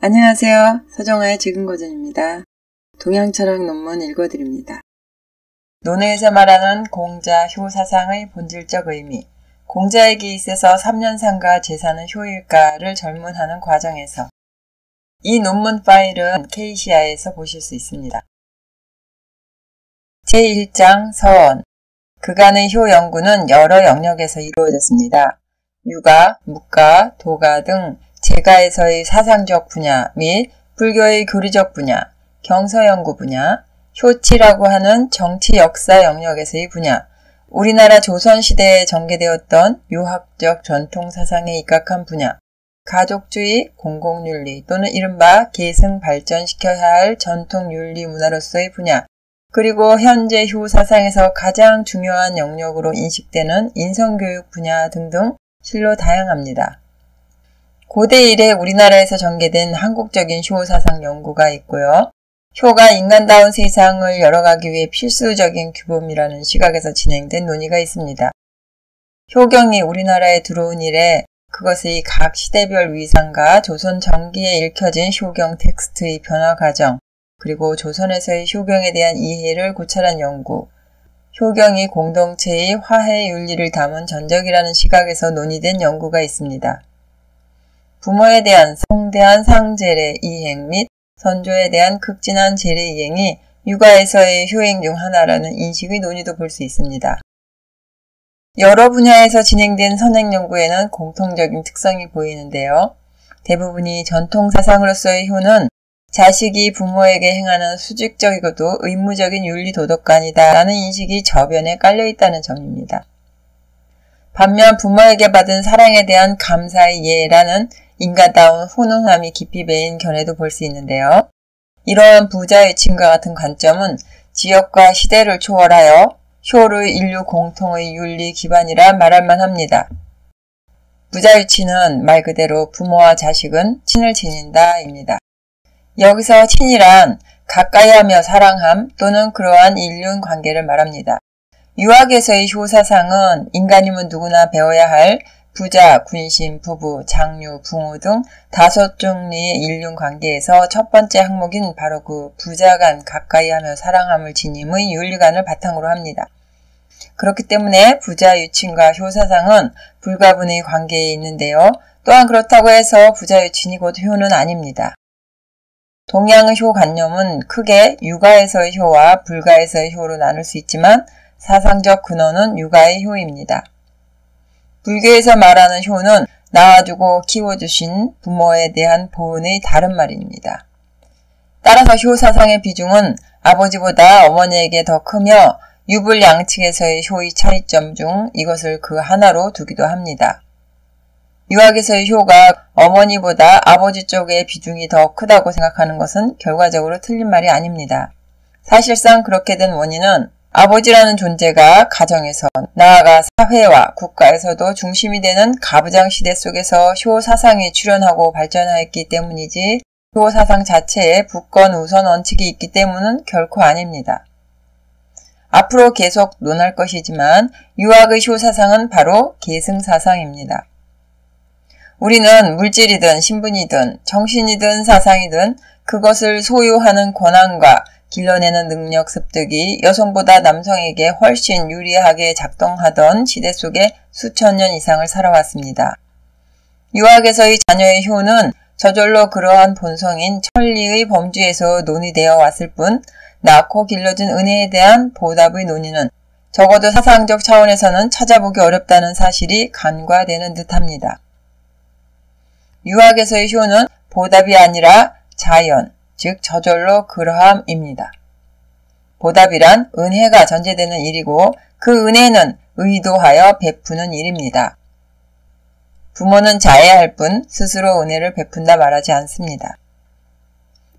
안녕하세요. 서정아의 지금고전입니다. 동양철학 논문 읽어드립니다. 논어에서 말하는 공자, 효 사상의 본질적 의미, 공자에게 있어서 3년상과 제사는 효일까를 전문하는 과정에서 이 논문 파일은 케이시아에서 보실 수 있습니다. 제1장 서원, 그간의 효 연구는 여러 영역에서 이루어졌습니다. 유가, 묵가, 도가 등 제가에서의 사상적 분야 및 불교의 교리적 분야, 경서연구 분야, 효치라고 하는 정치 역사 영역에서의 분야, 우리나라 조선시대에 전개되었던 유학적 전통사상에 입각한 분야, 가족주의, 공공윤리 또는 이른바 계승 발전시켜야 할 전통윤리 문화로서의 분야, 그리고 현재 효 사상에서 가장 중요한 영역으로 인식되는 인성교육 분야 등등 실로 다양합니다. 고대 이래 우리나라에서 전개된 한국적인 효 사상 연구가 있고요. 효가 인간다운 세상을 열어가기 위해 필수적인 규범이라는 시각에서 진행된 논의가 있습니다. 효경이 우리나라에 들어온 이래 그것의 각 시대별 위상과 조선 전기에 읽혀진 효경 텍스트의 변화 과정, 그리고 조선에서의 효경에 대한 이해를 고찰한 연구, 효경이 공동체의 화해 윤리를 담은 전적이라는 시각에서 논의된 연구가 있습니다. 부모에 대한 성대한 상제례 이행 및 선조에 대한 극진한 제례 이행이 육아에서의 효행 중 하나라는 인식의 논의도 볼 수 있습니다. 여러 분야에서 진행된 선행 연구에는 공통적인 특성이 보이는데요. 대부분이 전통사상으로서의 효는 자식이 부모에게 행하는 수직적이고도 의무적인 윤리도덕관이다 라는 인식이 저변에 깔려있다는 점입니다. 반면 부모에게 받은 사랑에 대한 감사의 예라는 인간다운 훈훈함이 깊이 배인 견해도 볼 수 있는데요. 이러한 부자유친과 같은 관점은 지역과 시대를 초월하여 효를 인류 공통의 윤리 기반이라 말할 만합니다. 부자유친은 말 그대로 부모와 자식은 친을 지닌다입니다. 여기서 친이란 가까이하며 사랑함 또는 그러한 인륜 관계를 말합니다. 유학에서의 효 사상은 인간이면 누구나 배워야 할 부자, 군신, 부부, 장유, 붕우 등 5종류의 인륜 관계에서 첫 번째 항목인 바로 그 부자 간 가까이하며 사랑함을 지님의 윤리관을 바탕으로 합니다. 그렇기 때문에 부자 유친과 효 사상은 불가분의 관계에 있는데요. 또한 그렇다고 해서 부자 유친이 곧 효는 아닙니다. 동양의 효 관념은 크게 육아에서의 효와 불가에서의 효로 나눌 수 있지만 사상적 근원은 육아의 효입니다. 불교에서 말하는 효는 낳아주고 키워주신 부모에 대한 보은의 다른 말입니다. 따라서 효 사상의 비중은 아버지보다 어머니에게 더 크며 유불 양측에서의 효의 차이점 중 이것을 그 하나로 두기도 합니다. 유학에서의 효가 어머니보다 아버지 쪽의 비중이 더 크다고 생각하는 것은 결과적으로 틀린 말이 아닙니다. 사실상 그렇게 된 원인은 아버지라는 존재가 가정에서 나아가 사회와 국가에서도 중심이 되는 가부장 시대 속에서 효 사상이 출현하고 발전하였기 때문이지 효 사상 자체에 부권 우선 원칙이 있기 때문은 결코 아닙니다. 앞으로 계속 논할 것이지만 유학의 효 사상은 바로 계승 사상입니다. 우리는 물질이든 신분이든 정신이든 사상이든 그것을 소유하는 권한과 길러내는 능력 습득이 여성보다 남성에게 훨씬 유리하게 작동하던 시대 속에 수천 년 이상을 살아왔습니다. 유학에서의 자녀의 효는 저절로 그러한 본성인 천리의 범주에서 논의되어 왔을 뿐 낳고 길러준 은혜에 대한 보답의 논의는 적어도 사상적 차원에서는 찾아보기 어렵다는 사실이 간과되는 듯합니다. 유학에서의 효는 보답이 아니라 자연, 즉 저절로 그러함입니다. 보답이란 은혜가 전제되는 일이고 그 은혜는 의도하여 베푸는 일입니다. 부모는 자애할 뿐 스스로 은혜를 베푼다 말하지 않습니다.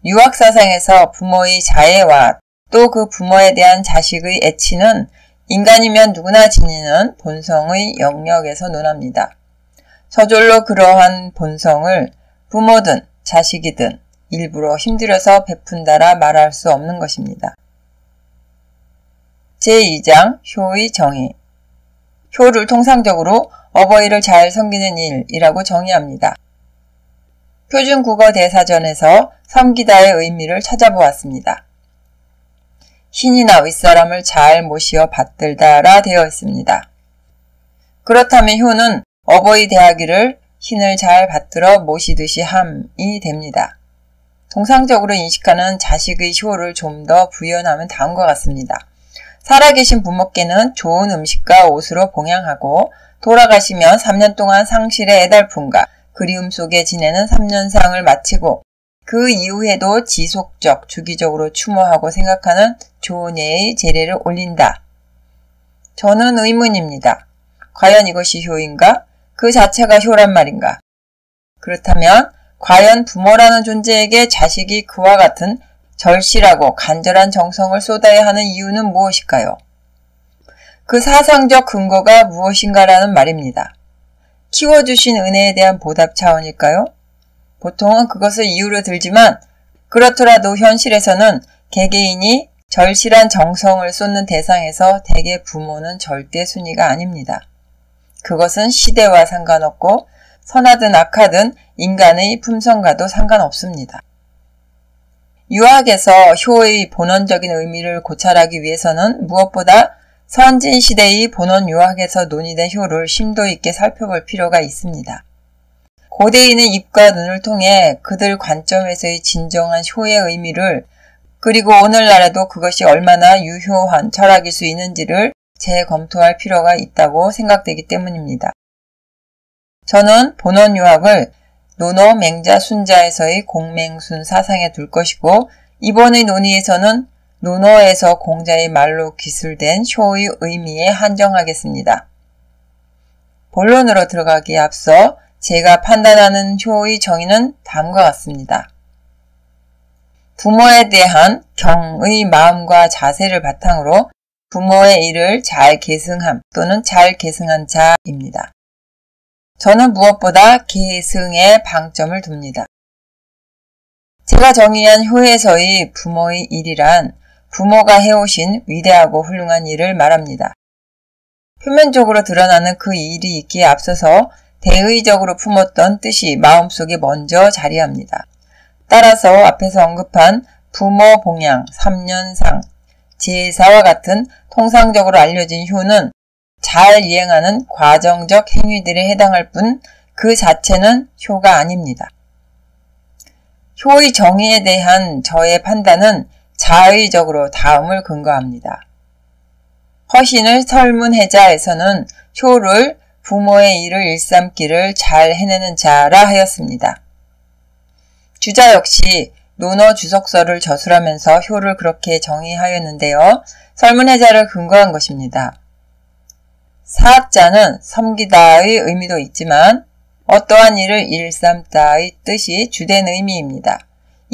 유학 사상에서 부모의 자애와 또 그 부모에 대한 자식의 애치는 인간이면 누구나 지니는 본성의 영역에서 논합니다. 저절로 그러한 본성을 부모든 자식이든 일부러 힘들여서 베푼다라 말할 수 없는 것입니다. 제2장 효의 정의. 효를 통상적으로 어버이를 잘 섬기는 일이라고 정의합니다. 표준국어대사전에서 섬기다의 의미를 찾아보았습니다. 신이나 윗사람을 잘 모시어 받들다라 되어 있습니다. 그렇다면 효는 어버이 대하기를 신을 잘 받들어 모시듯이 함이 됩니다. 통상적으로 인식하는 자식의 효를 좀 더 부연하면 다음과 같습니다. 살아계신 부모께는 좋은 음식과 옷으로 봉양하고 돌아가시면 3년 동안 상실의 애달픔과 그리움 속에 지내는 3년상을 마치고 그 이후에도 지속적, 주기적으로 추모하고 생각하는 좋은 예의 제례를 올린다. 저는 의문입니다. 과연 이것이 효인가? 그 자체가 효란 말인가? 그렇다면 과연 부모라는 존재에게 자식이 그와 같은 절실하고 간절한 정성을 쏟아야 하는 이유는 무엇일까요? 그 사상적 근거가 무엇인가라는 말입니다. 키워주신 은혜에 대한 보답 차원일까요? 보통은 그것을 이유로 들지만 그렇더라도 현실에서는 개개인이 절실한 정성을 쏟는 대상에서 대개 부모는 절대 순위가 아닙니다. 그것은 시대와 상관없고 선하든 악하든 인간의 품성과도 상관없습니다. 유학에서 효의 본원적인 의미를 고찰하기 위해서는 무엇보다 선진시대의 본원 유학에서 논의된 효를 심도 있게 살펴볼 필요가 있습니다. 고대인의 입과 눈을 통해 그들 관점에서의 진정한 효의 의미를 그리고 오늘날에도 그것이 얼마나 유효한 철학일 수 있는지를 재검토할 필요가 있다고 생각되기 때문입니다. 저는 본원 유학을 논어 맹자 순자에서의 공맹순 사상에 둘 것이고 이번의 논의에서는 논어에서 공자의 말로 기술된 효의 의미에 한정하겠습니다. 본론으로 들어가기에 앞서 제가 판단하는 효의 정의는 다음과 같습니다. 부모에 대한 경의 마음과 자세를 바탕으로 부모의 일을 잘 계승함 또는 잘 계승한 자입니다. 저는 무엇보다 계승에 방점을 둡니다. 제가 정의한 효에서의 부모의 일이란 부모가 해오신 위대하고 훌륭한 일을 말합니다. 표면적으로 드러나는 그 일이 있기에 앞서서 대의적으로 품었던 뜻이 마음속에 먼저 자리합니다. 따라서 앞에서 언급한 부모 봉양, 3년상, 제사와 같은 통상적으로 알려진 효는 잘 이행하는 과정적 행위들에 해당할 뿐 그 자체는 효가 아닙니다. 효의 정의에 대한 저의 판단은 자의적으로 다음을 근거합니다. 허신을 설문해자에서는 효를 부모의 일을 일삼기를 잘 해내는 자라 하였습니다. 주자 역시 논어 주석서를 저술하면서 효를 그렇게 정의하였는데요. 설문해자를 근거한 것입니다. 사자는 섬기다의 의미도 있지만 어떠한 일을 일삼다의 뜻이 주된 의미입니다.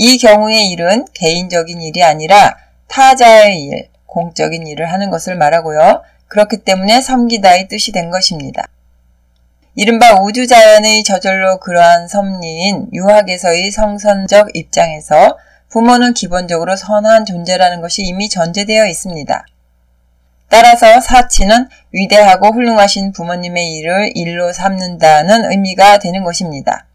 이 경우의 일은 개인적인 일이 아니라 타자의 일, 공적인 일을 하는 것을 말하고요. 그렇기 때문에 섬기다의 뜻이 된 것입니다. 이른바 우주자연의 저절로 그러한 섭리인 유학에서의 성선적 입장에서 부모는 기본적으로 선한 존재라는 것이 이미 전제되어 있습니다. 따라서 사치는 위대하고 훌륭하신 부모님의 일을 일로 삼는다는 의미가 되는 것입니다.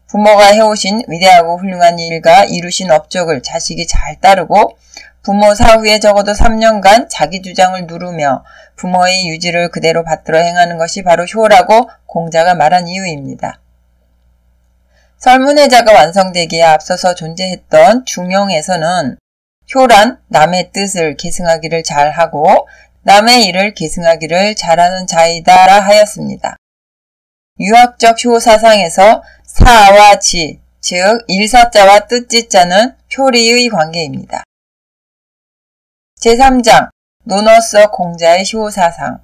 부모가 해오신 위대하고 훌륭한 일과 이루신 업적을 자식이 잘 따르고 부모 사후에 적어도 3년간 자기 주장을 누르며 부모의 유지를 그대로 받들어 행하는 것이 바로 효라고 공자가 말한 이유입니다. 설문해자가 완성되기에 앞서서 존재했던 중용에서는 효란 남의 뜻을 계승하기를 잘하고 남의 일을 계승하기를 잘하는 자이다라 하였습니다. 유학적 효 사상에서 사와 지, 즉 일사자와 뜻지자는 효리의 관계입니다. 제3장 논어서 공자의 효 사상.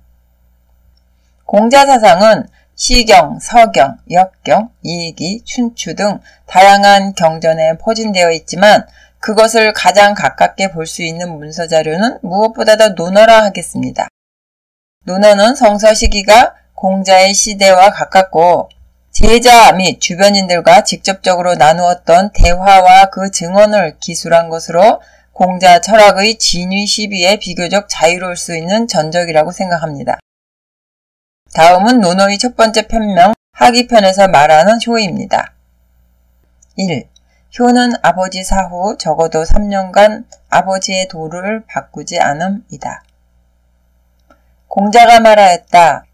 공자 사상은 시경, 서경, 역경, 이익이, 춘추 등 다양한 경전에 포진되어 있지만 그것을 가장 가깝게 볼 수 있는 문서 자료는 무엇보다도 논어라 하겠습니다. 논어는 성서 시기가 공자의 시대와 가깝고 제자 및 주변인들과 직접적으로 나누었던 대화와 그 증언을 기술한 것으로 공자 철학의 진위 시비에 비교적 자유로울 수 있는 전적이라고 생각합니다. 다음은 논어의 첫 번째 편명 하기편에서 말하는 효입니다. 1. 효는 아버지 사후 적어도 3년간 아버지의 도를 바꾸지 않음이다. 공자가 말하였다.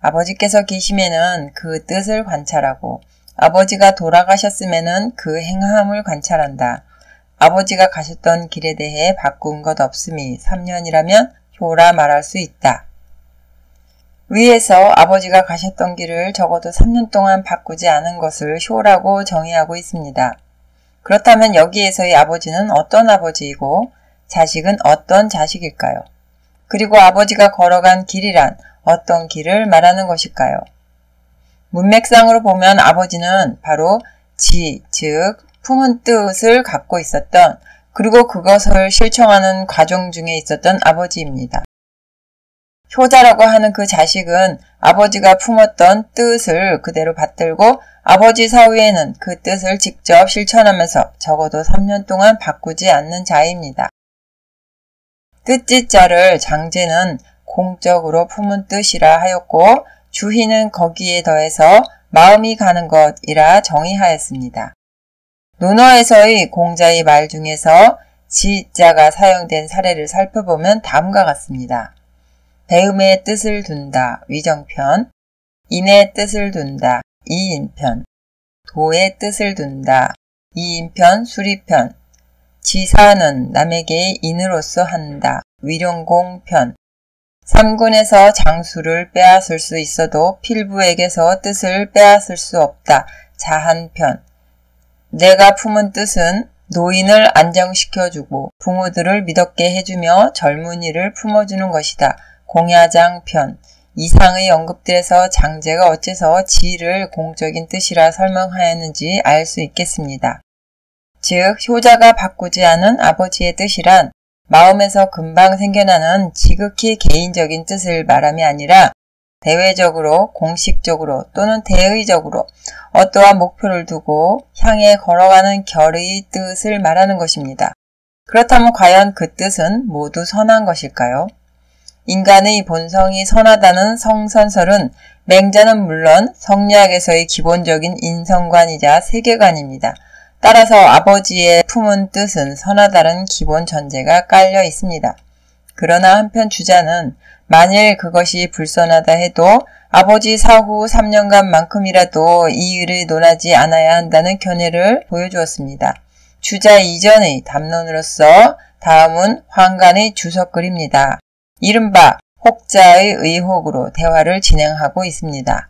아버지께서 계시면은 그 뜻을 관찰하고 아버지가 돌아가셨으면은 그 행함을 관찰한다. 아버지가 가셨던 길에 대해 바꾼 것 없음이 3년이라면 효라 말할 수 있다. 위에서 아버지가 가셨던 길을 적어도 3년 동안 바꾸지 않은 것을 효라고 정의하고 있습니다. 그렇다면 여기에서의 아버지는 어떤 아버지이고 자식은 어떤 자식일까요? 그리고 아버지가 걸어간 길이란 어떤 길을 말하는 것일까요? 문맥상으로 보면 아버지는 바로 즉 품은 뜻을 갖고 있었던 그리고 그것을 실천하는 과정 중에 있었던 아버지입니다. 효자라고 하는 그 자식은 아버지가 품었던 뜻을 그대로 받들고 아버지 사후에는 그 뜻을 직접 실천하면서 적어도 3년 동안 바꾸지 않는 자입니다. 뜻짓자를 장제는 공적으로 품은 뜻이라 하였고 주희는 거기에 더해서 마음이 가는 것이라 정의하였습니다. 논어에서의 공자의 말 중에서 지자가 사용된 사례를 살펴보면 다음과 같습니다. 배음의 뜻을 둔다 위정편, 인의 뜻을 둔다 이인편, 도의 뜻을 둔다 이인편 수리편, 지사는 남에게 인으로서 한다 위룡공편, 삼군에서 장수를 빼앗을 수 있어도 필부에게서 뜻을 빼앗을 수 없다 자한편, 내가 품은 뜻은 노인을 안정시켜주고 부모들을 믿었게 해주며 젊은이를 품어주는 것이다. 공야장편, 이상의 언급들에서 장제가 어째서 지를 공적인 뜻이라 설명하였는지 알 수 있겠습니다. 즉 효자가 바꾸지 않은 아버지의 뜻이란 마음에서 금방 생겨나는 지극히 개인적인 뜻을 말함이 아니라 대외적으로, 공식적으로 또는 대의적으로 어떠한 목표를 두고 향해 걸어가는 결의 뜻을 말하는 것입니다. 그렇다면 과연 그 뜻은 모두 선한 것일까요? 인간의 본성이 선하다는 성선설은 맹자는 물론 성리학에서의 기본적인 인성관이자 세계관입니다. 따라서 아버지의 품은 뜻은 선하다는 기본 전제가 깔려 있습니다. 그러나 한편 주자는 만일 그것이 불선하다 해도 아버지 사후 3년간만큼이라도 이 일을 논하지 않아야 한다는 견해를 보여주었습니다. 주자 이전의 담론으로서 다음은 황간의 주석글입니다. 이른바 혹자의 의혹으로 대화를 진행하고 있습니다.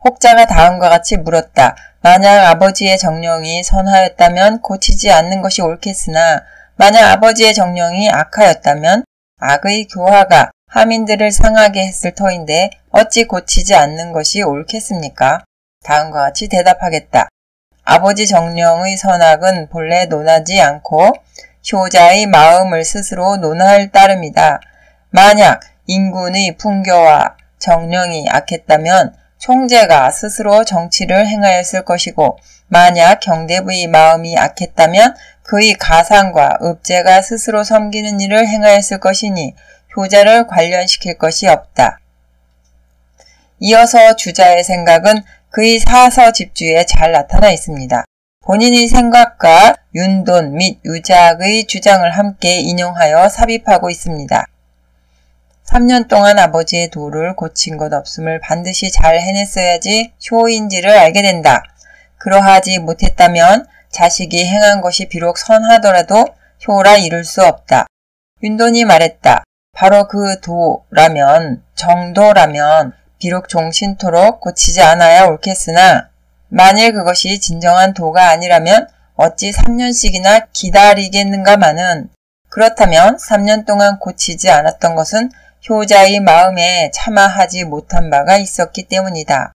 혹자가 다음과 같이 물었다. 만약 아버지의 정령이 선하였다면 고치지 않는 것이 옳겠으나 만약 아버지의 정령이 악하였다면 악의 교화가 하민들을 상하게 했을 터인데 어찌 고치지 않는 것이 옳겠습니까? 다음과 같이 대답하겠다. 아버지 정령의 선악은 본래 논하지 않고 효자의 마음을 스스로 논할 따름이다. 만약 인군의 풍교와 정령이 악했다면 총재가 스스로 정치를 행하였을 것이고 만약 경대부의 마음이 악했다면 그의 가상과 읍제가 스스로 섬기는 일을 행하였을 것이니 효자를 관련시킬 것이 없다. 이어서 주자의 생각은 그의 사서 집주에 잘 나타나 있습니다. 본인의 생각과 윤돈 및 유작의 주장을 함께 인용하여 삽입하고 있습니다. 3년 동안 아버지의 도를 고친 것 없음을 반드시 잘 해냈어야지 효인지를 알게 된다. 그러하지 못했다면 자식이 행한 것이 비록 선하더라도 효라 이룰 수 없다. 윤돈이 말했다. 바로 그 도라면, 정도라면 비록 종신토록 고치지 않아야 옳겠으나 만일 그것이 진정한 도가 아니라면 어찌 3년씩이나 기다리겠는가마는 그렇다면 3년 동안 고치지 않았던 것은 효자의 마음에 차마 하지 못한 바가 있었기 때문이다.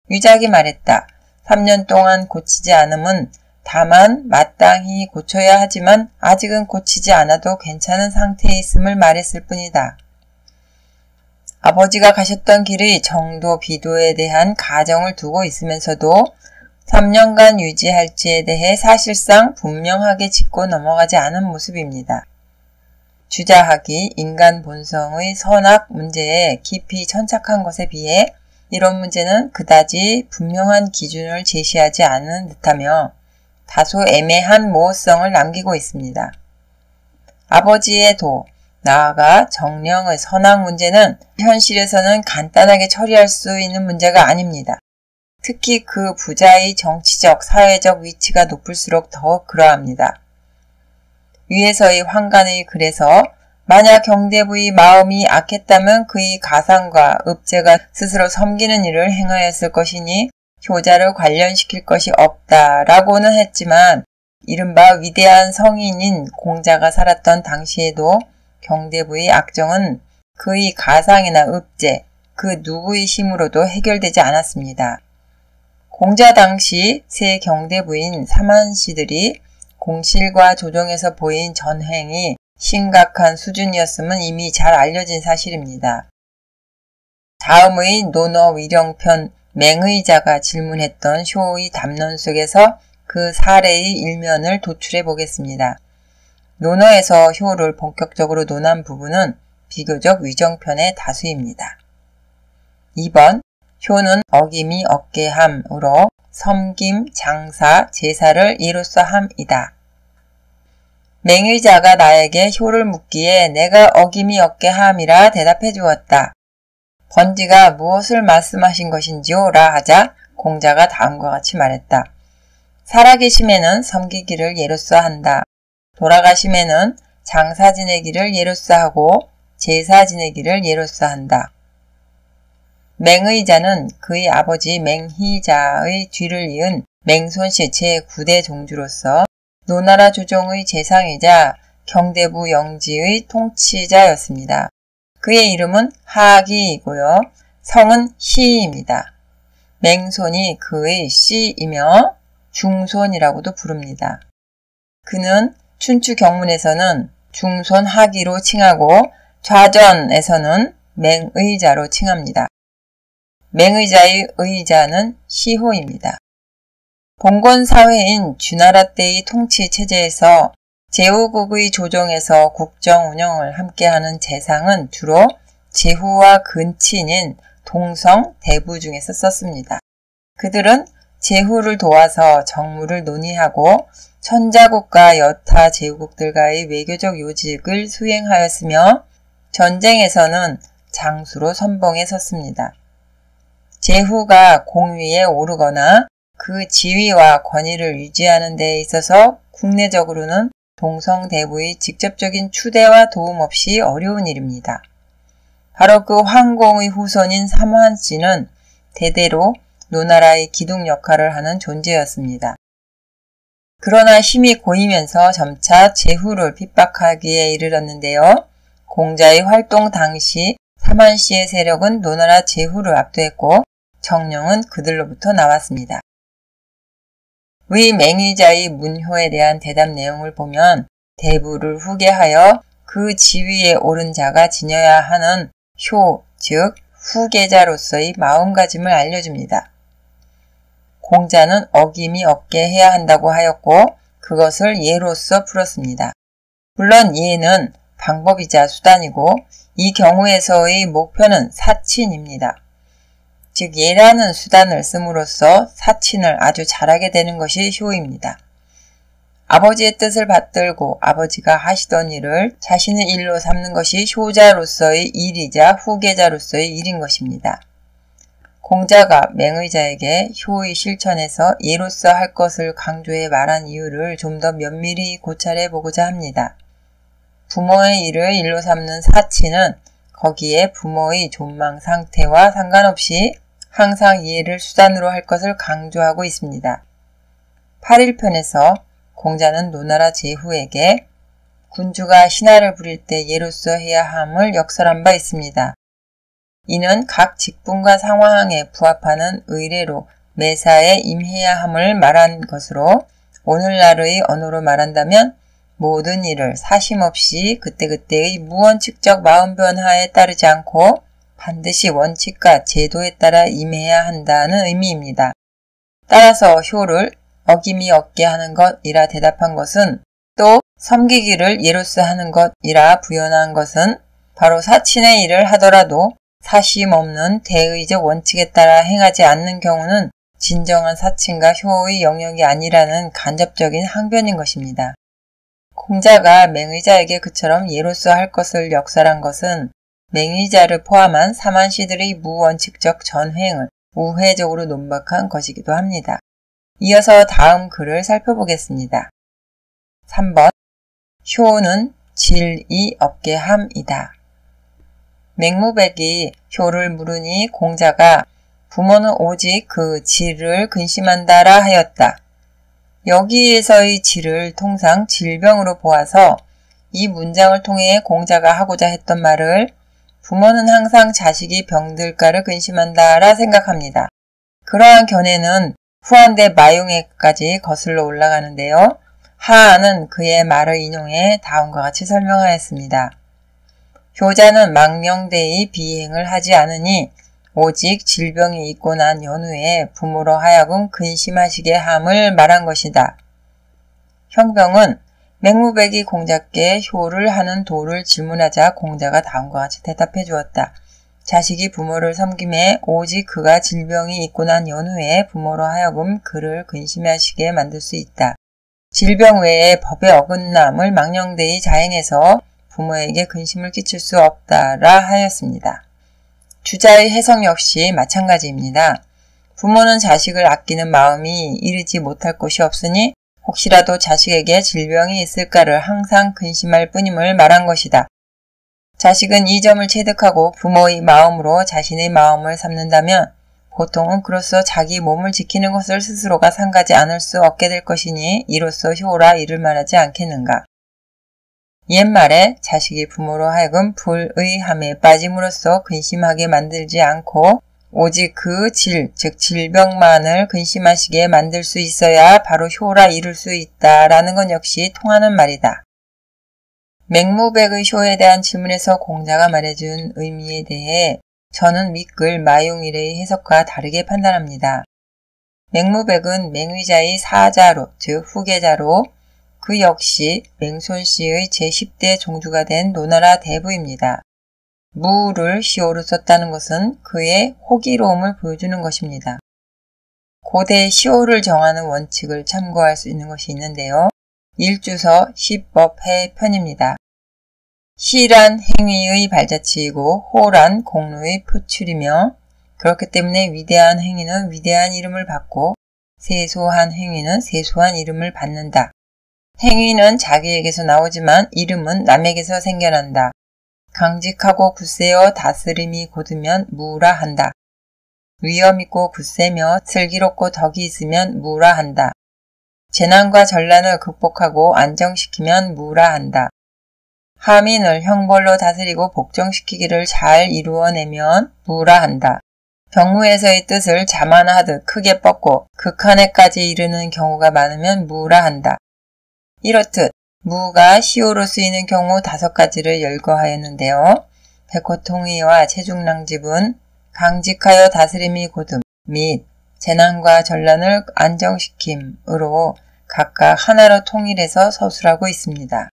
유작이 말했다. 3년 동안 고치지 않음은 다만 마땅히 고쳐야 하지만 아직은 고치지 않아도 괜찮은 상태에 있음을 말했을 뿐이다. 아버지가 가셨던 길의 정도 비도에 대한 가정을 두고 있으면서도 3년간 유지할지에 대해 사실상 분명하게 짚고 넘어가지 않은 모습입니다. 주자학이 인간 본성의 선악 문제에 깊이 천착한 것에 비해 이런 문제는 그다지 분명한 기준을 제시하지 않은 듯하며 다소 애매한 모호성을 남기고 있습니다. 아버지의 도, 나아가 정령의 선악 문제는 현실에서는 간단하게 처리할 수 있는 문제가 아닙니다. 특히 그 부자의 정치적, 사회적 위치가 높을수록 더욱 그러합니다. 위에서의 황간의 글에서 만약 경대부의 마음이 악했다면 그의 가상과 읍제가 스스로 섬기는 일을 행하였을 것이니 효자를 관련시킬 것이 없다라고는 했지만 이른바 위대한 성인인 공자가 살았던 당시에도 경대부의 악정은 그의 가상이나 읍제, 그 누구의 힘으로도 해결되지 않았습니다. 공자 당시 세 경대부인 삼한씨들이 공실과 조정에서 보인 전횡이 심각한 수준이었음은 이미 잘 알려진 사실입니다. 다음의 논어 위령편 맹의자가 질문했던 쇼의 담론 속에서 그 사례의 일면을 도출해 보겠습니다. 논어에서 효를 본격적으로 논한 부분은 비교적 위정편의 다수입니다. 2번, 효는 어김이 얻게함으로 섬김, 장사, 제사를 이로써 함이다. 맹의자가 나에게 효를 묻기에 내가 어김이 얻게 함이라 대답해 주었다. 번지가 무엇을 말씀하신 것인지요? 라 하자 공자가 다음과 같이 말했다. 살아계심에는 섬기기를 예로써 한다. 돌아가심에는 장사 지내기를 예로써 하고 제사 지내기를 예로써 한다. 맹의자는 그의 아버지 맹희자의 뒤를 이은 맹손씨 제9대 종주로서 노나라 조정의 재상이자 경대부 영지의 통치자였습니다. 그의 이름은 하기이고요. 성은 희입니다. 맹손이 그의 씨이며 중손이라고도 부릅니다. 그는 춘추 경문에서는 중손 하기로 칭하고 좌전에서는 맹의자로 칭합니다. 맹의자의 의자는 시호입니다. 봉건 사회인 주나라 때의 통치 체제에서 제후국의 조정에서 국정 운영을 함께하는 재상은 주로 제후와 근친인 동성, 대부 중에서 썼습니다. 그들은 제후를 도와서 정무를 논의하고 천자국과 여타 제후국들과의 외교적 요직을 수행하였으며 전쟁에서는 장수로 선봉에 섰습니다. 제후가 공위에 오르거나 그 지위와 권위를 유지하는 데에 있어서 국내적으로는 동성대부의 직접적인 추대와 도움 없이 어려운 일입니다. 바로 그 황공의 후손인 삼한씨는 대대로 노나라의 기둥 역할을 하는 존재였습니다. 그러나 힘이 고이면서 점차 제후를 핍박하기에 이르렀는데요. 공자의 활동 당시 삼한씨의 세력은 노나라 제후를 압도했고 정령은 그들로부터 나왔습니다. 위 맹의자의 문효에 대한 대답 내용을 보면 대부를 후계하여 그 지위에 오른 자가 지녀야 하는 효, 즉 후계자로서의 마음가짐을 알려줍니다. 공자는 어김이 없게 해야 한다고 하였고 그것을 예로써 풀었습니다. 물론 예는 방법이자 수단이고 이 경우에서의 목표는 사친입니다. 즉 예라는 수단을 씀으로써 사친을 아주 잘하게 되는 것이 효입니다. 아버지의 뜻을 받들고 아버지가 하시던 일을 자신의 일로 삼는 것이 효자로서의 일이자 후계자로서의 일인 것입니다. 공자가 맹의자에게 효의 실천에서 예로써 할 것을 강조해 말한 이유를 좀 더 면밀히 고찰해 보고자 합니다. 부모의 일을 일로 삼는 사친은 거기에 부모의 존망 상태와 상관없이 항상 예를 수단으로 할 것을 강조하고 있습니다. 8일편에서 공자는 노나라 제후에게 군주가 신하를 부릴 때 예로써 해야 함을 역설한 바 있습니다. 이는 각 직분과 상황에 부합하는 의례로 매사에 임해야 함을 말한 것으로 오늘날의 언어로 말한다면 모든 일을 사심없이 그때그때의 무원칙적 마음 변화에 따르지 않고 반드시 원칙과 제도에 따라 임해야 한다는 의미입니다. 따라서 효를 어김이 없게 하는 것이라 대답한 것은 또 섬기기를 예로써 하는 것이라 부연한 것은 바로 사친의 일을 하더라도 사심 없는 대의적 원칙에 따라 행하지 않는 경우는 진정한 사칭과 효의 영역이 아니라는 간접적인 항변인 것입니다. 공자가 맹의자에게 그처럼 예로서 할 것을 역설한 것은 맹의자를 포함한 사만시들의 무원칙적 전횡을 우회적으로 논박한 것이기도 합니다. 이어서 다음 글을 살펴보겠습니다. 3번 효는 질이 없게 함이다. 맹무백이 효를 물으니 공자가 부모는 오직 그 질을 근심한다라 하였다. 여기에서의 질을 통상 질병으로 보아서 이 문장을 통해 공자가 하고자 했던 말을 부모는 항상 자식이 병들까를 근심한다라 생각합니다. 그러한 견해는 후한대 마용에까지 거슬러 올라가는데요. 하하는 그의 말을 인용해 다음과 같이 설명하였습니다. 효자는 망명대의 비행을 하지 않으니 오직 질병이 있고 난 연후에 부모로 하여금 근심하시게 함을 말한 것이다. 형병은 맹무백이 공자께 효를 하는 도를 질문하자 공자가 다음과 같이 대답해 주었다. 자식이 부모를 섬김에 오직 그가 질병이 있고 난 연후에 부모로 하여금 그를 근심하시게 만들 수 있다. 질병 외에 법의 어긋남을 망령되이 자행해서 부모에게 근심을 끼칠 수 없다라 하였습니다. 주자의 해석 역시 마찬가지입니다. 부모는 자식을 아끼는 마음이 이르지 못할 곳이 없으니 혹시라도 자식에게 질병이 있을까를 항상 근심할 뿐임을 말한 것이다. 자식은 이 점을 체득하고 부모의 마음으로 자신의 마음을 삼는다면 보통은 그로써 자기 몸을 지키는 것을 스스로가 삼가지 않을 수 없게 될 것이니 이로써 효라 이를 말하지 않겠는가. 옛말에 자식이 부모로 하여금 불의함에 빠짐으로써 근심하게 만들지 않고 오직 그 질, 즉 질병만을 근심하시게 만들 수 있어야 바로 효라 이룰 수 있다라는 건 역시 통하는 말이다. 맹무백의 효에 대한 질문에서 공자가 말해준 의미에 대해 저는 밑글 마용일의 해석과 다르게 판단합니다. 맹무백은 맹의자의 사자로, 즉 후계자로 그 역시 맹손씨의 제10대 종주가 된 노나라 대부입니다. 무를 시호로 썼다는 것은 그의 호기로움을 보여주는 것입니다. 고대 시호를 정하는 원칙을 참고할 수 있는 것이 있는데요. 일주서 시법해 편입니다. 시란 행위의 발자취이고 호란 공로의 표출이며 그렇기 때문에 위대한 행위는 위대한 이름을 받고 세소한 행위는 세소한 이름을 받는다. 행위는 자기에게서 나오지만 이름은 남에게서 생겨난다. 강직하고 굳세어 다스림이 곧으면 무라 한다. 위엄 있고 굳세며 슬기롭고 덕이 있으면 무라 한다. 재난과 전란을 극복하고 안정시키면 무라 한다. 하민을 형벌로 다스리고 복종시키기를 잘 이루어내면 무라 한다. 병무에서의 뜻을 자만하듯 크게 뻗고 극한에까지 이르는 경우가 많으면 무라 한다. 이렇듯 무가 시호로 쓰이는 경우 5가지를 열거하였는데요. 백호통의와 체중랑집은 강직하여 다스림이 곧음 및 재난과 전란을 안정시킴으로 각각 하나로 통일해서 서술하고 있습니다.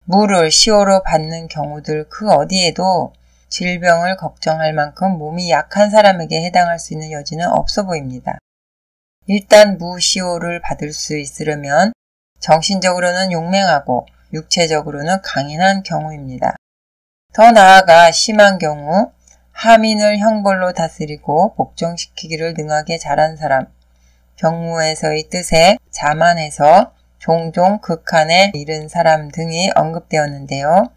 무를 시호로 받는 경우들 그 어디에도 질병을 걱정할 만큼 몸이 약한 사람에게 해당할 수 있는 여지는 없어 보입니다. 일단 무시호를 받을 수 있으려면 정신적으로는 용맹하고 육체적으로는 강인한 경우입니다. 더 나아가 심한 경우 하민을 형벌로 다스리고 복종시키기를 능하게 잘한 사람, 병무에서의 뜻에 자만해서 종종 극한에 이른 사람 등이 언급되었는데요.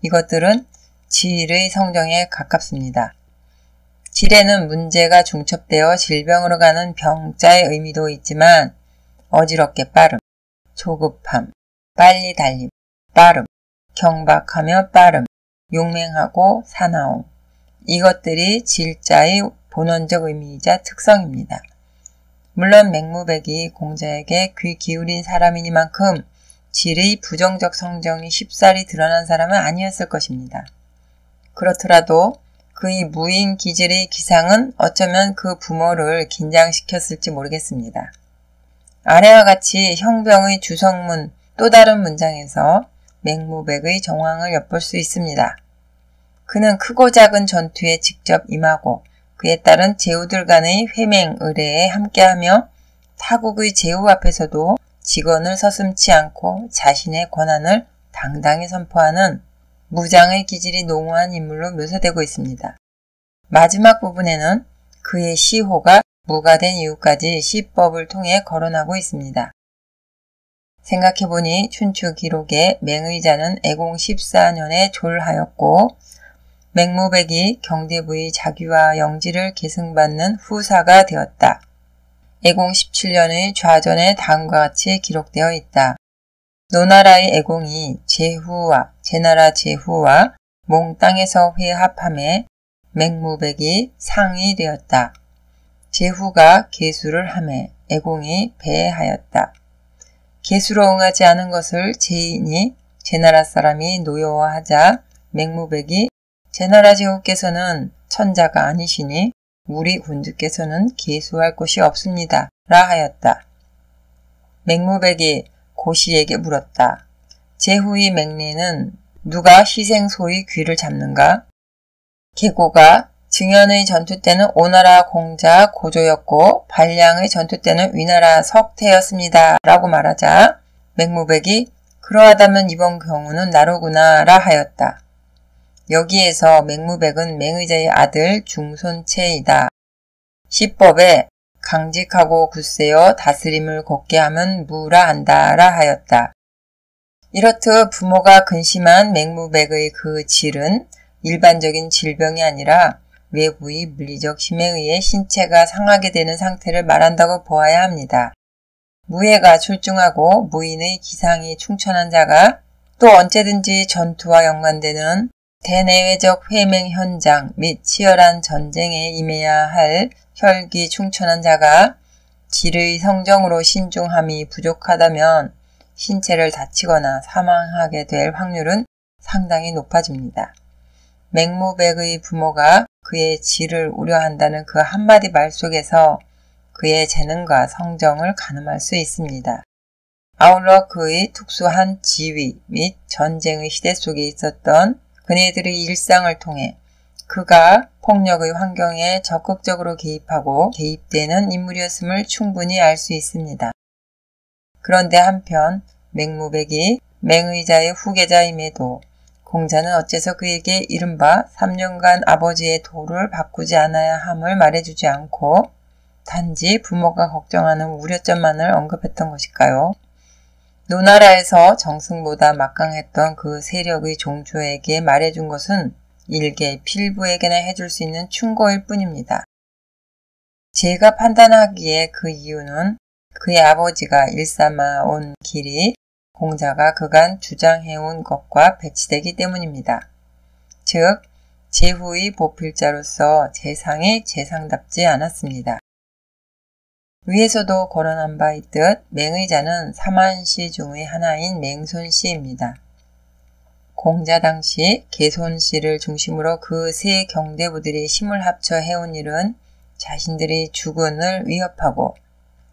이것들은 질의 성정에 가깝습니다. 질에는 문제가 중첩되어 질병으로 가는 병자의 의미도 있지만 어지럽게 빠름, 조급함, 빨리 달림, 빠름, 경박하며 빠름, 용맹하고 사나움. 이것들이 질자의 본원적 의미이자 특성입니다. 물론 맹무백이 공자에게 귀 기울인 사람이니만큼 질의 부정적 성정이 쉽사리 드러난 사람은 아니었을 것입니다. 그렇더라도 그의 무인 기질의 기상은 어쩌면 그 부모를 긴장시켰을지 모르겠습니다. 아래와 같이 형병의 주성문 또 다른 문장에서 맹무백의 정황을 엿볼 수 있습니다. 그는 크고 작은 전투에 직접 임하고 그에 따른 제후들 간의 회맹 의례에 함께하며 타국의 제후 앞에서도 직언을 서슴지 않고 자신의 권한을 당당히 선포하는 무장의 기질이 농후한 인물로 묘사되고 있습니다. 마지막 부분에는 그의 시호가 무가 된 이유까지 시법을 통해 거론하고 있습니다. 생각해보니 춘추 기록에 맹의자는 애공 14년에 졸하였고 맹무백이 경대부의 자귀와 영지를 계승받는 후사가 되었다. 애공 17년의 좌전에 다음과 같이 기록되어 있다. 노나라의 애공이 제나라 제후와 몽 땅에서 회합함에 맹무백이 상이 되었다. 제후가 계수를 하매 애공이 배하였다. 계수로 응하지 않은 것을 제인이 제나라 사람이 노여워하자 맹무백이 제나라 제후께서는 천자가 아니시니 우리 군주께서는 계수할 곳이 없습니다. 라 하였다. 맹무백이 고시에게 물었다. 제후의 맹례는 누가 희생소의 귀를 잡는가? 계고가 증연의 전투 때는 오나라 공자 고조였고 발량의 전투 때는 위나라 석태였습니다. 라고 말하자 맹무백이 그러하다면 이번 경우는 나로구나 라 하였다. 여기에서 맹무백은 맹의자의 아들 중손체이다. 시법에 강직하고 굳세어 다스림을 곱게 하면 무라 한다 라 하였다. 이렇듯 부모가 근심한 맹무백의 그 질은 일반적인 질병이 아니라 외부의 물리적 힘에 의해 신체가 상하게 되는 상태를 말한다고 보아야 합니다. 무예가 출중하고 무인의 기상이 충천한 자가 또 언제든지 전투와 연관되는 대내외적 회맹 현장 및 치열한 전쟁에 임해야 할 혈기 충천한 자가 질의 성정으로 신중함이 부족하다면 신체를 다치거나 사망하게 될 확률은 상당히 높아집니다. 맹무백의 부모가 그의 질을 우려한다는 그 한마디 말 속에서 그의 재능과 성정을 가늠할 수 있습니다. 아울러 그의 특수한 지위 및 전쟁의 시대 속에 있었던 그네들의 일상을 통해 그가 폭력의 환경에 적극적으로 개입하고 개입되는 인물이었음을 충분히 알 수 있습니다. 그런데 한편 맹무백이 맹의자의 후계자임에도 공자는 어째서 그에게 이른바 3년간 아버지의 도를 바꾸지 않아야 함을 말해주지 않고 단지 부모가 걱정하는 우려점만을 언급했던 것일까요? 노나라에서 정승보다 막강했던 그 세력의 종주에게 말해준 것은 일개 필부에게나 해줄 수 있는 충고일 뿐입니다. 제가 판단하기에 그 이유는 그의 아버지가 일삼아 온 길이 공자가 그간 주장해온 것과 배치되기 때문입니다. 즉, 제후의 보필자로서 재상이 재상답지 않았습니다. 위에서도 거론한 바 있듯 맹의자는 삼한시 중의 하나인 맹손씨입니다. 공자 당시 개손씨를 중심으로 그 세 경대부들이 힘을 합쳐 해온 일은 자신들이 주군을 위협하고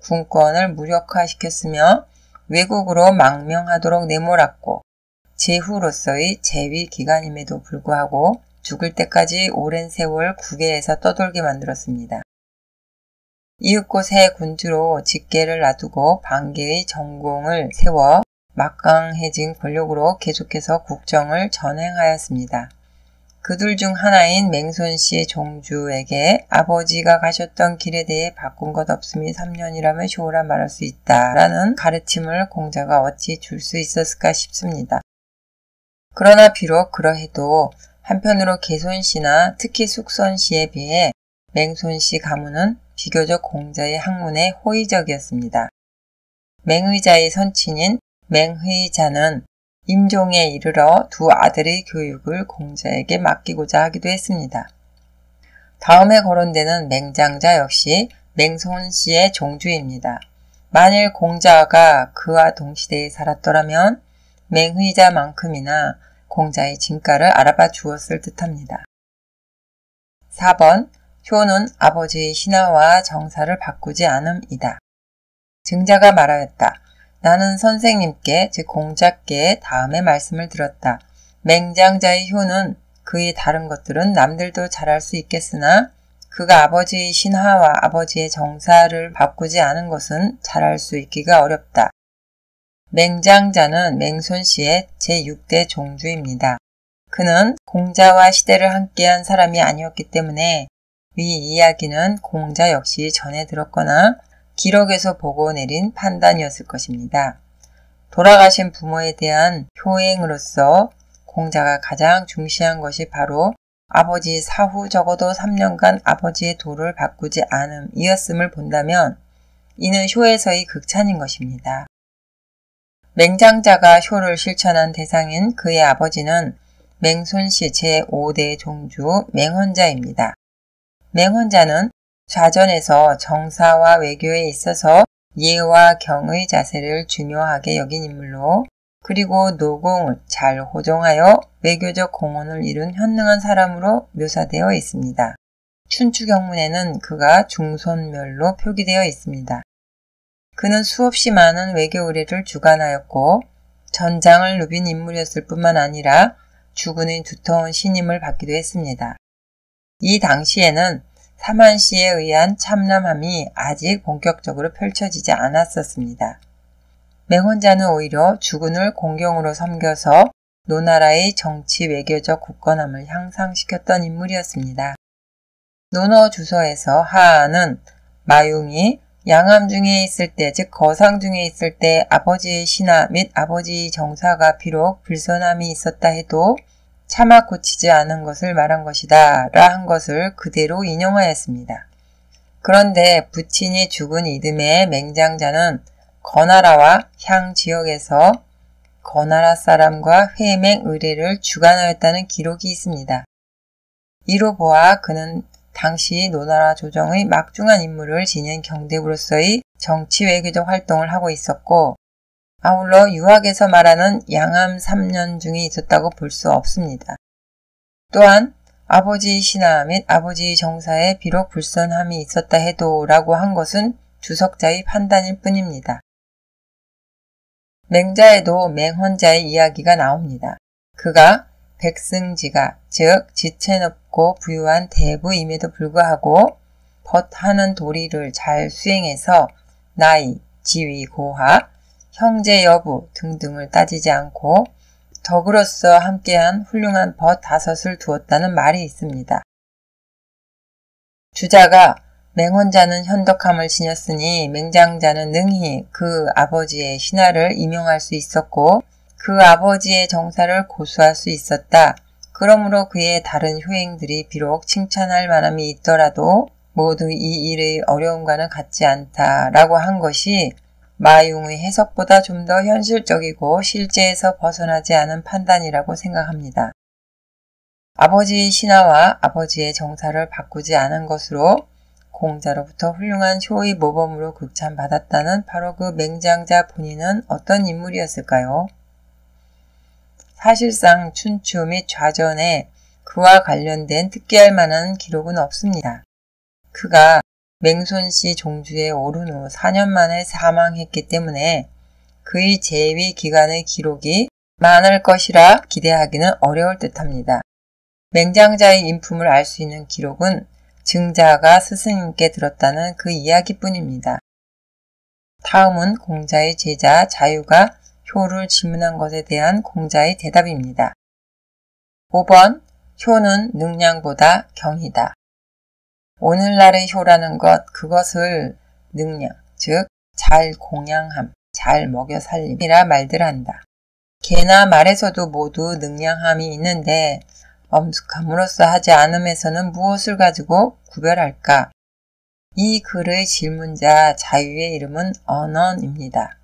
군권을 무력화시켰으며 왜곡으로 망명하도록 내몰았고 제후로서의 재위 기간임에도 불구하고 죽을 때까지 오랜 세월 국외에서 떠돌게 만들었습니다. 이윽고 군주로 직계를 놔두고 반개의 전공을 세워 막강해진 권력으로 계속해서 국정을 전행하였습니다. 그들 중 하나인 맹손씨 종주에게 아버지가 가셨던 길에 대해 바꾼 것 없음이 3년이라면 쇼라 말할 수 있다라는 가르침을 공자가 어찌 줄 수 있었을까 싶습니다. 그러나 비록 그러해도 한편으로 개손씨나 특히 숙손씨에 비해 맹손씨 가문은 비교적 공자의 학문에 호의적이었습니다. 맹의자의 선친인 맹의자는 임종에 이르러 두 아들의 교육을 공자에게 맡기고자 하기도 했습니다. 다음에 거론되는 맹장자 역시 맹손씨의 종주입니다. 만일 공자가 그와 동시대에 살았더라면 맹의자만큼이나 공자의 진가를 알아봐 주었을 듯합니다. 4번 효는 아버지의 신하와 정사를 바꾸지 않음이다. 증자가 말하였다. 나는 선생님께 즉 공자께 다음의 말씀을 들었다. 맹장자의 효는 그의 다른 것들은 남들도 잘할 수 있겠으나 그가 아버지의 신하와 아버지의 정사를 바꾸지 않은 것은 잘할 수 있기가 어렵다. 맹장자는 맹손씨의 제6대 종주입니다. 그는 공자와 시대를 함께한 사람이 아니었기 때문에 위 이야기는 공자 역시 전해 들었거나 기록에서 보고 내린 판단이었을 것입니다. 돌아가신 부모에 대한 효행으로서 공자가 가장 중시한 것이 바로 아버지 사후 적어도 3년간 아버지의 도를 바꾸지 않음이었음을 본다면 이는 효에서의 극찬인 것입니다. 맹장자가 효를 실천한 대상인 그의 아버지는 맹손씨 제5대 종주 맹헌자입니다. 맹헌자는 좌전에서 정사와 외교에 있어서 예와 경의 자세를 중요하게 여긴 인물로 그리고 노공을 잘 호종하여 외교적 공헌을 이룬 현능한 사람으로 묘사되어 있습니다. 춘추경문에는 그가 중손멸로 표기되어 있습니다. 그는 수없이 많은 외교 의례를 주관하였고 전장을 누빈 인물이었을 뿐만 아니라 주군의 두터운 신임을 받기도 했습니다. 이 당시에는 사만시에 의한 참남함이 아직 본격적으로 펼쳐지지 않았었습니다. 맹헌자는 오히려 주군을 공경으로 섬겨서 노나라의 정치 외교적 굳건함을 향상시켰던 인물이었습니다. 논어주서에서 하하는 마융이 양암 중에 있을 때, 즉 거상 중에 있을 때 아버지의 신하 및 아버지의 정사가 비록 불선함이 있었다 해도 차마 고치지 않은 것을 말한 것이다 라 한 것을 그대로 인용하였습니다. 그런데 부친이 죽은 이듬해 맹장자는 거나라와 향 지역에서 거나라 사람과 회맹 의례를 주관하였다는 기록이 있습니다. 이로 보아 그는 당시 노나라 조정의 막중한 임무를 지닌 경대부로서의 정치 외교적 활동을 하고 있었고 아울러 유학에서 말하는 양암 3년 중에 있었다고 볼 수 없습니다. 또한 아버지의 신하 및 아버지의 정사에 비록 불선함이 있었다 해도 라고 한 것은 주석자의 판단일 뿐입니다. 맹자에도 맹헌자의 이야기가 나옵니다. 그가 백승지가 즉 지체 높고 부유한 대부임에도 불구하고 벗하는 도리를 잘 수행해서 나이, 지위, 고하, 형제 여부 등등을 따지지 않고 덕으로서 함께한 훌륭한 벗 5을 두었다는 말이 있습니다. 주자가 맹헌자는 현덕함을 지녔으니 맹장자는 능히 그 아버지의 신하를 임용할 수 있었고 그 아버지의 정사를 고수할 수 있었다. 그러므로 그의 다른 효행들이 비록 칭찬할 만함이 있더라도 모두 이 일의 어려움과는 같지 않다라고 한 것이 마융의 해석보다 좀 더 현실적이고 실제에서 벗어나지 않은 판단이라고 생각합니다. 아버지의 신하와 아버지의 정사를 바꾸지 않은 것으로 공자로부터 훌륭한 효의 모범으로 극찬받았다는 바로 그 맹장자 본인은 어떤 인물이었을까요? 사실상 춘추 및 좌전에 그와 관련된 특기할 만한 기록은 없습니다. 그가 맹손씨 종주에 오른 후 4년 만에 사망했기 때문에 그의 재위 기간의 기록이 많을 것이라 기대하기는 어려울 듯합니다. 맹장자의 인품을 알 수 있는 기록은 증자가 스승님께 들었다는 그 이야기뿐입니다. 다음은 공자의 제자 자유가 효를 질문한 것에 대한 공자의 대답입니다. 5번 효는 능량보다 경이다. 오늘날의 효라는 것, 그것을 능량, 즉 잘 공양함, 잘 먹여 살림이라 말들 한다. 개나 말에서도 모두 능량함이 있는데 엄숙함으로써 하지 않음에서는 무엇을 가지고 구별할까? 이 글의 질문자 자유의 이름은 언언입니다.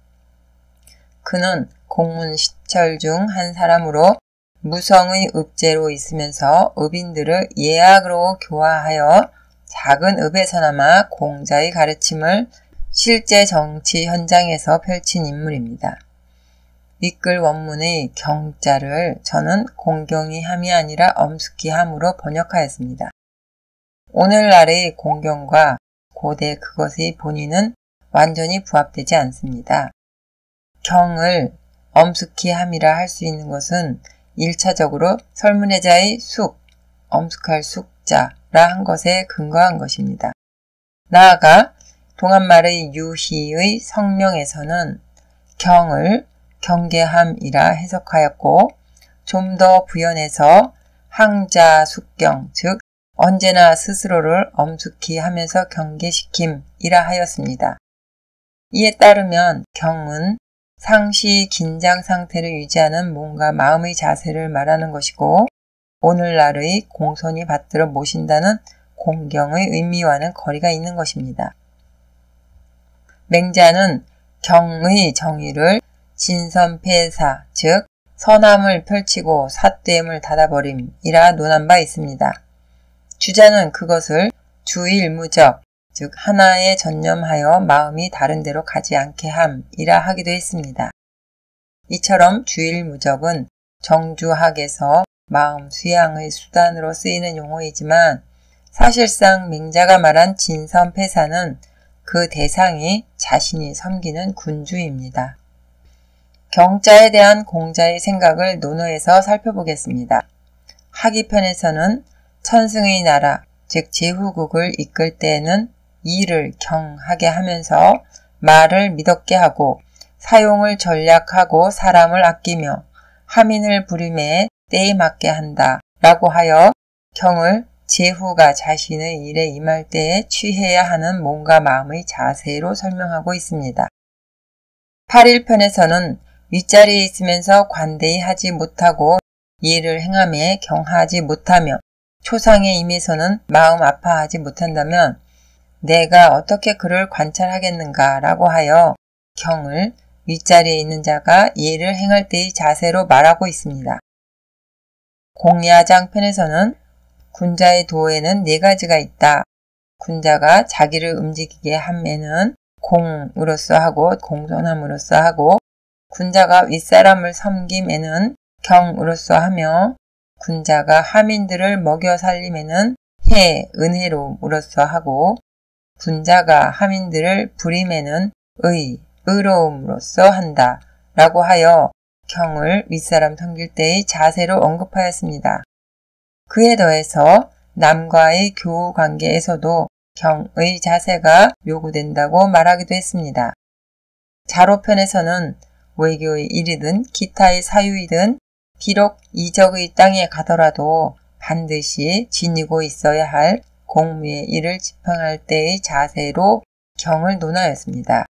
그는 공문시철 중 한 사람으로 무성의 읍제로 있으면서 읍인들을 예학으로 교화하여 작은 읍에서나마 공자의 가르침을 실제 정치 현장에서 펼친 인물입니다. 윗글 원문의 경자를 저는 공경이 함이 아니라 엄숙히 함으로 번역하였습니다. 오늘날의 공경과 고대 그것의 본의는 완전히 부합되지 않습니다. 경을 엄숙히 함이라 할 수 있는 것은 1차적으로 설문해자의 숙, 엄숙할 숙자라 한 것에 근거한 것입니다. 나아가 동한말의 유희의 성명에서는 경을 경계함이라 해석하였고 좀 더 부연해서 항자숙경, 즉 언제나 스스로를 엄숙히 하면서 경계시킴이라 하였습니다. 이에 따르면 경은 상시 긴장 상태를 유지하는 몸과 마음의 자세를 말하는 것이고 오늘날의 공손히 받들어 모신다는 공경의 의미와는 거리가 있는 것입니다. 맹자는 경의 정의를 진선패사, 즉 선함을 펼치고 삿됨을 닫아버림이라 논한 바 있습니다. 주자는 그것을 주일무적, 즉 하나에 전념하여 마음이 다른 데로 가지 않게 함이라 하기도 했습니다. 이처럼 주일무적은 정주학에서 마음 수양의 수단으로 쓰이는 용어이지만 사실상 맹자가 말한 진선패사는 그 대상이 자신이 섬기는 군주입니다. 경자에 대한 공자의 생각을 논어에서 살펴보겠습니다. 하기편에서는 천승의 나라, 즉 제후국을 이끌 때에는 일을 경하게 하면서 말을 미덥게 하고 사용을 전략하고 사람을 아끼며 하민을 부림에 때에 맞게 한다 라고 하여 경을 제후가 자신의 일에 임할 때에 취해야 하는 몸과 마음의 자세로 설명하고 있습니다. 8일편에서는 윗자리에 있으면서 관대히 하지 못하고 예를 행함에 경하지 못하며 초상에 임해서는 마음 아파하지 못한다면 내가 어떻게 그를 관찰하겠는가 라고 하여 경을 윗자리에 있는 자가 예를 행할 때의 자세로 말하고 있습니다. 공야장 편에서는 군자의 도에는 4가지가 있다. 군자가 자기를 움직이게 함에는 공으로서 하고 공손함으로써 하고 군자가 윗사람을 섬김에는 경으로써 하며 군자가 하민들을 먹여 살림에는 은혜로움으로써 하고 군자가 하민들을 부림에는 의로움으로써 한다 라고 하여 경을 윗사람 섬길 때의 자세로 언급하였습니다. 그에 더해서 남과의 교우 관계에서도 경의 자세가 요구된다고 말하기도 했습니다. 자로편에서는 외교의 일이든 기타의 사유이든 비록 이적의 땅에 가더라도 반드시 지니고 있어야 할 공무의 일을 집행할 때의 자세로 경을 논하였습니다.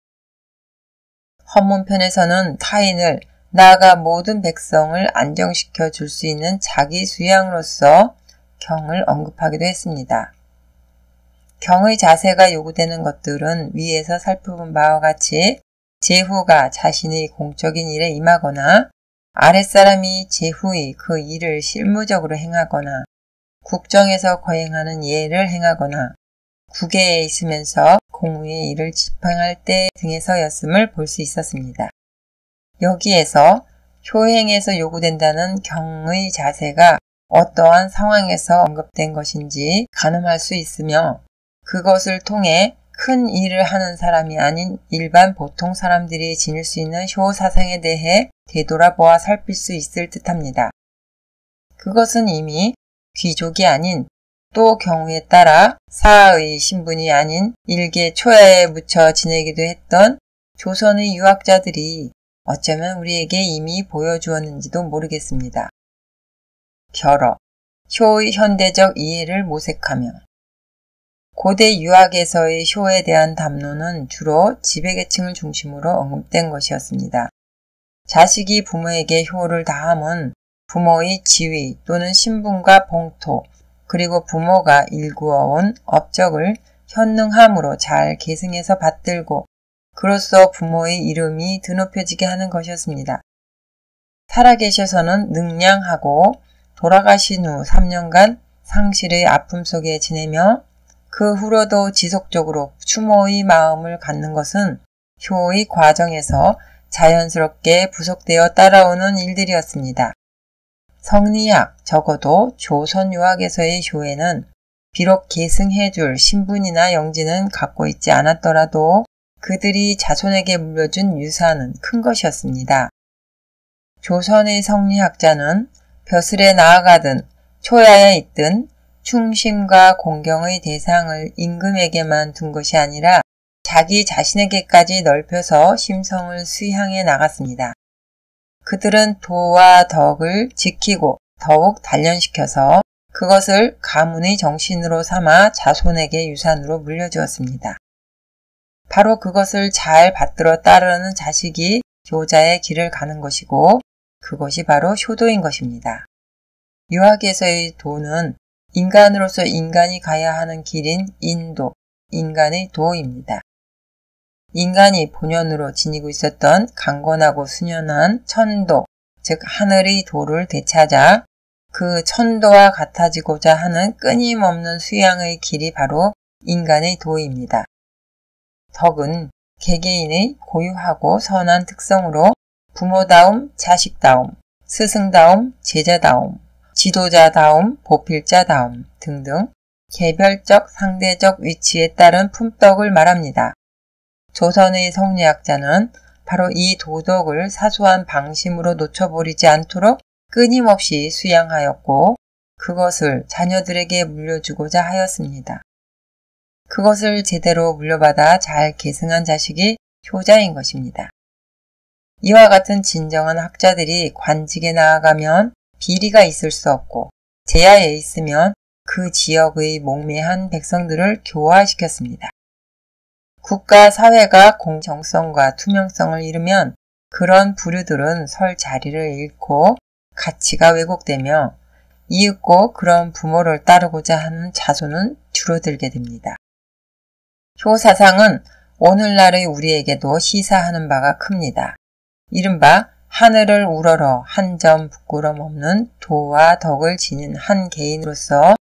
헌문편에서는 타인을 나아가 모든 백성을 안정시켜 줄 수 있는 자기 수양으로서 경을 언급하기도 했습니다. 경의 자세가 요구되는 것들은 위에서 살펴본 바와 같이 제후가 자신의 공적인 일에 임하거나 아랫사람이 제후의 그 일을 실무적으로 행하거나 국정에서 거행하는 예를 행하거나 국외에 있으면서 공무의 일을 집행할 때 등에서였음을 볼 수 있었습니다. 여기에서 효행에서 요구된다는 경의 자세가 어떠한 상황에서 언급된 것인지 가늠할 수 있으며 그것을 통해 큰 일을 하는 사람이 아닌 일반 보통 사람들이 지닐 수 있는 효사상에 대해 되돌아보아 살필 수 있을 듯합니다. 그것은 이미 귀족이 아닌 또 경우에 따라 사의 신분이 아닌 일개 초야에 묻혀 지내기도 했던 조선의 유학자들이 어쩌면 우리에게 이미 보여주었는지도 모르겠습니다. 결어, 효의 현대적 이해를 모색하며 고대 유학에서의 효에 대한 담론은 주로 지배계층을 중심으로 언급된 것이었습니다. 자식이 부모에게 효를 다함은 부모의 지위 또는 신분과 봉토 그리고 부모가 일구어온 업적을 현능함으로 잘 계승해서 받들고 그로써 부모의 이름이 드높여지게 하는 것이었습니다. 살아계셔서는 능량하고 돌아가신 후 3년간 상실의 아픔 속에 지내며 그 후로도 지속적으로 추모의 마음을 갖는 것은 효의 과정에서 자연스럽게 부속되어 따라오는 일들이었습니다. 성리학, 적어도 조선 유학에서의 효에는 비록 계승해줄 신분이나 영지는 갖고 있지 않았더라도 그들이 자손에게 물려준 유산은 큰 것이었습니다. 조선의 성리학자는 벼슬에 나아가든 초야에 있든 충심과 공경의 대상을 임금에게만 둔 것이 아니라 자기 자신에게까지 넓혀서 심성을 수향해 나갔습니다. 그들은 도와 덕을 지키고 더욱 단련시켜서 그것을 가문의 정신으로 삼아 자손에게 유산으로 물려주었습니다. 바로 그것을 잘 받들어 따르는 자식이 효자의 길을 가는 것이고 그것이 바로 효도인 것입니다. 유학에서의 도는 인간으로서 인간이 가야 하는 길인 인도, 인간의 도입니다. 인간이 본연으로 지니고 있었던 강건하고 순연한 천도, 즉 하늘의 도를 되찾아 그 천도와 같아지고자 하는 끊임없는 수양의 길이 바로 인간의 도입니다. 덕은 개개인의 고유하고 선한 특성으로 부모다움, 자식다움, 스승다움, 제자다움, 지도자다움, 보필자다움 등등 개별적, 상대적 위치에 따른 품덕을 말합니다. 조선의 성리학자는 바로 이 도덕을 사소한 방심으로 놓쳐버리지 않도록 끊임없이 수양하였고 그것을 자녀들에게 물려주고자 하였습니다. 그것을 제대로 물려받아 잘 계승한 자식이 효자인 것입니다. 이와 같은 진정한 학자들이 관직에 나아가면 비리가 있을 수 없고 제야에 있으면 그 지역의 몽매한 백성들을 교화시켰습니다. 국가 사회가 공정성과 투명성을 잃으면 그런 부류들은 설 자리를 잃고 가치가 왜곡되며 이윽고 그런 부모를 따르고자 하는 자손은 줄어들게 됩니다. 효사상은 오늘날의 우리에게도 시사하는 바가 큽니다. 이른바 하늘을 우러러 한 점 부끄럼 없는 도와 덕을 지닌 한 개인으로서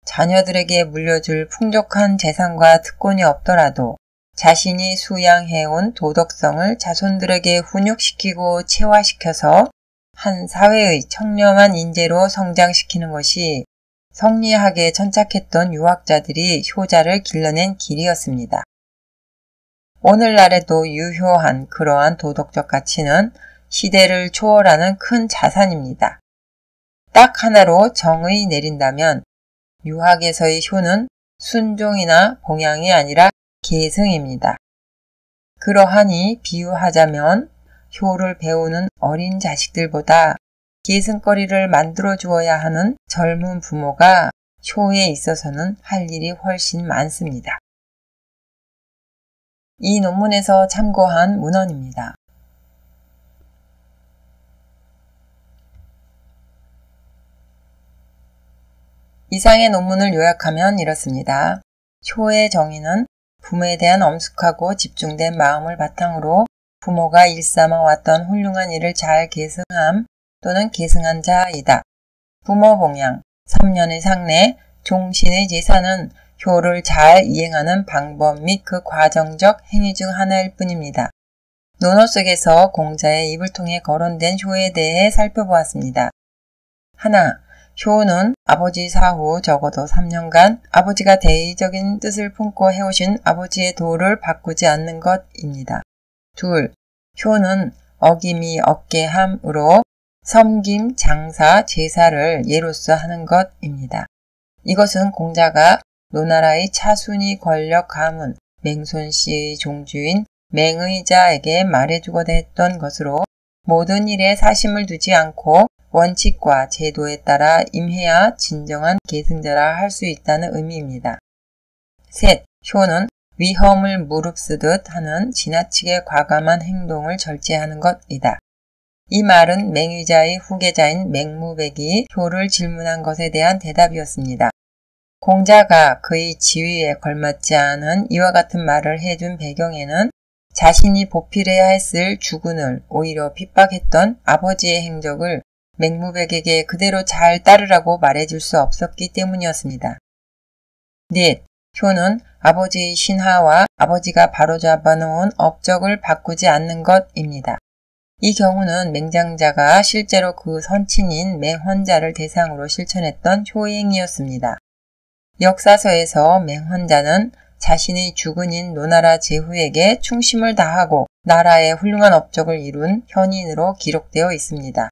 자녀들에게 물려줄 풍족한 재산과 특권이 없더라도 자신이 수양해온 도덕성을 자손들에게 훈육시키고 체화시켜서 한 사회의 청렴한 인재로 성장시키는 것이 성리학에 천착했던 유학자들이 효자를 길러낸 길이었습니다. 오늘날에도 유효한 그러한 도덕적 가치는 시대를 초월하는 큰 자산입니다. 딱 하나로 정의 내린다면 유학에서의 효는 순종이나 봉양이 아니라 계승입니다. 그러하니 비유하자면 효를 배우는 어린 자식들보다 계승거리를 만들어 주어야 하는 젊은 부모가 효에 있어서는 할 일이 훨씬 많습니다. 이 논문에서 참고한 문헌입니다. 이상의 논문을 요약하면 이렇습니다. 효의 정의는 부모에 대한 엄숙하고 집중된 마음을 바탕으로 부모가 일삼아 왔던 훌륭한 일을 잘 계승함 또는 계승한 자이다. 부모 봉양, 3년의 상례, 종신의 제사는 효를 잘 이행하는 방법 및 그 과정적 행위 중 하나일 뿐입니다. 논어 속에서 공자의 입을 통해 거론된 효에 대해 살펴보았습니다. 하나, 효는 아버지 사후 적어도 3년간 아버지가 대의적인 뜻을 품고 해오신 아버지의 도를 바꾸지 않는 것입니다. 둘, 효는 어김이 없게 함으로 섬김, 장사, 제사를 예로써 하는 것입니다. 이것은 공자가 노나라의 차순위 권력 가문 맹손씨의 종주인 맹의자에게 말해주고자 했던 것으로 모든 일에 사심을 두지 않고 원칙과 제도에 따라 임해야 진정한 계승자라 할 수 있다는 의미입니다. 셋, 효는 위험을 무릅쓰듯 하는 지나치게 과감한 행동을 절제하는 것이다. 이 말은 맹의자의 후계자인 맹무백이 효를 질문한 것에 대한 대답이었습니다. 공자가 그의 지위에 걸맞지 않은 이와 같은 말을 해준 배경에는 자신이 보필해야 했을 주군을 오히려 핍박했던 아버지의 행적을 맹무백에게 그대로 잘 따르라고 말해줄 수 없었기 때문이었습니다. 넷, 효는 아버지의 신하와 아버지가 바로잡아놓은 업적을 바꾸지 않는 것입니다. 이 경우는 맹장자가 실제로 그 선친인 맹헌자를 대상으로 실천했던 효행이었습니다. 역사서에서 맹헌자는 자신의 주군인 노나라 제후에게 충심을 다하고 나라의 훌륭한 업적을 이룬 현인으로 기록되어 있습니다.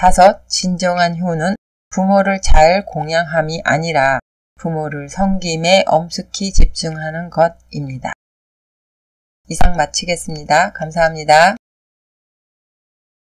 5. 진정한 효는 부모를 잘 공양함이 아니라 부모를 섬김에 엄숙히 집중하는 것입니다. 이상 마치겠습니다. 감사합니다.